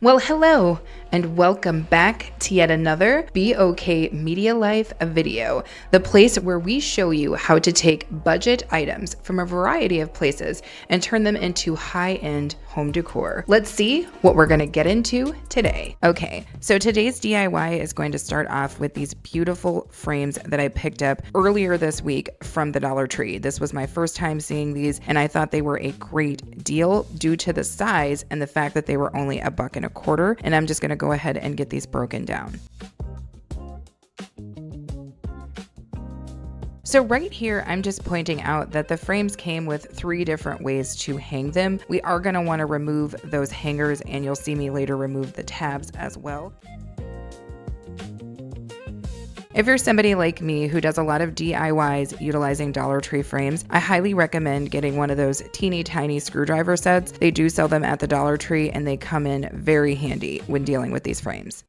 Well, hello, and welcome back to yet another BOK Media Life video, the place where we show you how to take budget items from a variety of places and turn them into high-end home decor. Let's see what we're going to get into today. Okay, so today's DIY is going to start off with these beautiful frames that I picked up earlier this week from the Dollar Tree. This was my first time seeing these, and I thought they were a great deal due to the size and the fact that they were only $1.25, and I'm just going to go ahead and get these broken down. So right here, I'm just pointing out that the frames came with 3 different ways to hang them. We are going to want to remove those hangers, and you'll see me later remove the tabs as well. If you're somebody like me who does a lot of DIYs utilizing Dollar Tree frames, I highly recommend getting one of those teeny tiny screwdriver sets. They do sell them at the Dollar Tree, and they come in very handy when dealing with these frames.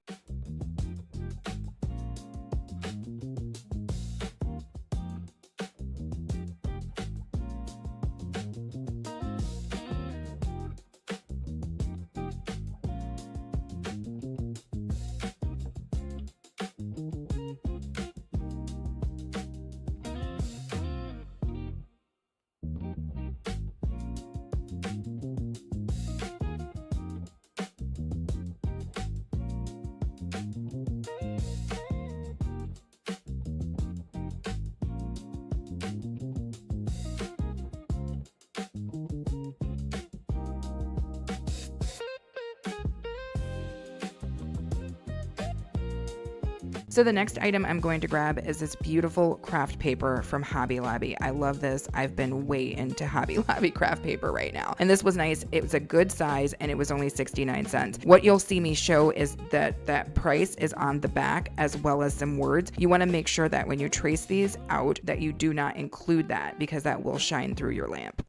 So the next item I'm going to grab is this beautiful craft paper from Hobby Lobby. I love this. I've been way into Hobby Lobby craft paper right now. And this was nice. It was a good size and it was only 69 cents. What you'll see me show is that price is on the back as well as some words. You want to make sure that when you trace these out that you do not include that because that will shine through your lamp.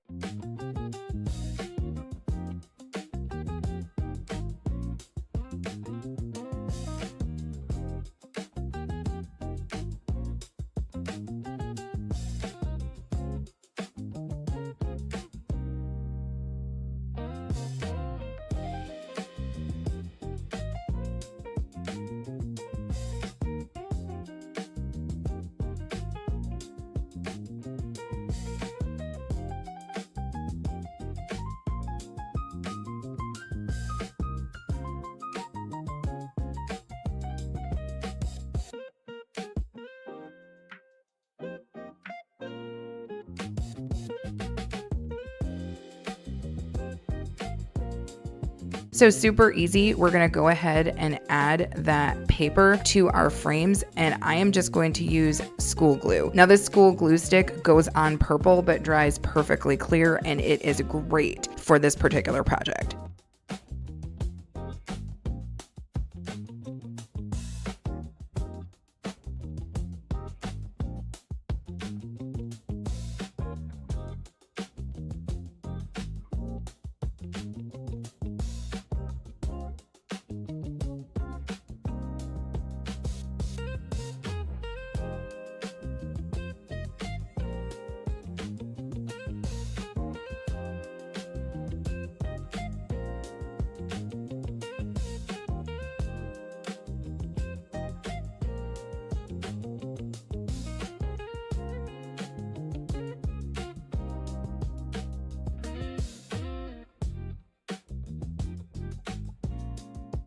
So super easy, we're gonna go ahead and add that paper to our frames, and I am just going to use school glue. Now this school glue stick goes on purple but dries perfectly clear, and it is great for this particular project.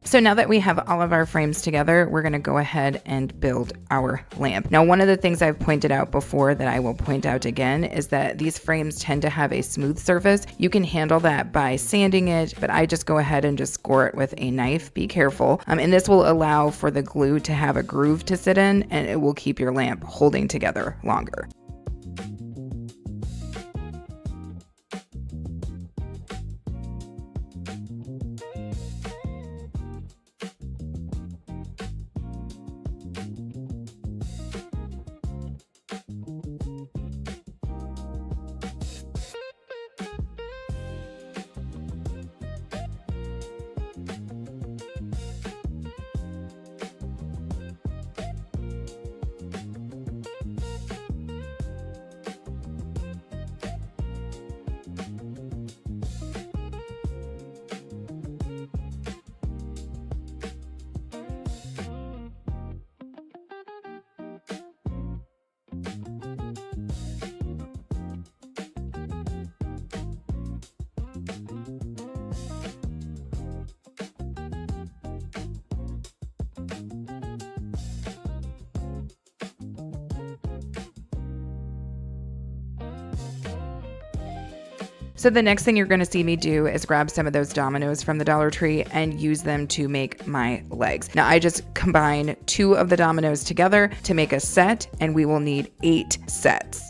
So now that we have all of our frames together, we're going to go ahead and build our lamp. Now, one of the things I've pointed out before that I will point out again is that these frames tend to have a smooth surface. You can handle that by sanding it, but I just go ahead and just score it with a knife. Be careful. And this will allow for the glue to have a groove to sit in, and it will keep your lamp holding together longer. So the next thing you're going to see me do is grab some of those dominoes from the Dollar Tree and use them to make my legs. Now I just combine 2 of the dominoes together to make a set, and we will need 8 sets.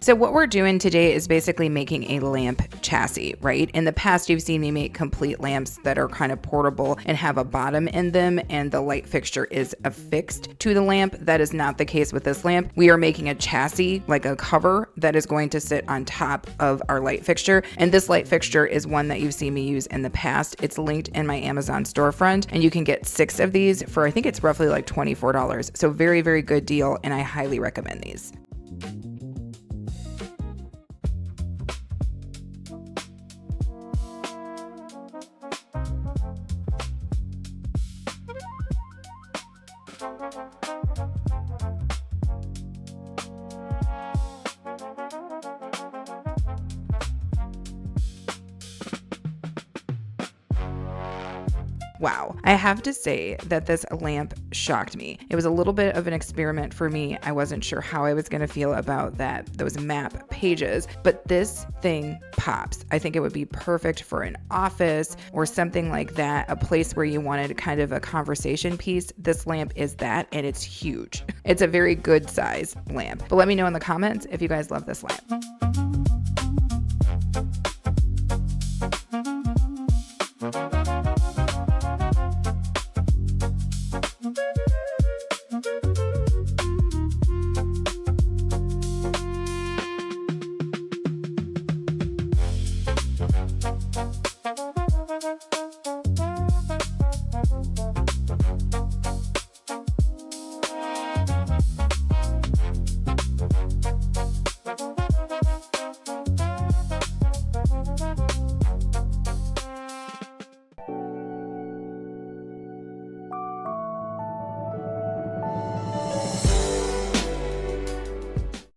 So what we're doing today is basically making a lamp chassis, right? In the past, you've seen me make complete lamps that are kind of portable and have a bottom in them, and the light fixture is affixed to the lamp. That is not the case with this lamp. We are making a chassis, like a cover, that is going to sit on top of our light fixture. And this light fixture is one that you've seen me use in the past. It's linked in my Amazon storefront, and you can get 6 of these for, I think it's roughly like $24. So very, very good deal, and I highly recommend these. Wow. I have to say that this lamp shocked me. It was a little bit of an experiment for me. I wasn't sure how I was going to feel about those map pages, but this thing pops. I think it would be perfect for an office or something like that, a place where you wanted kind of a conversation piece. This lamp is that, and it's huge. It's a very good size lamp. But let me know in the comments if you guys love this lamp.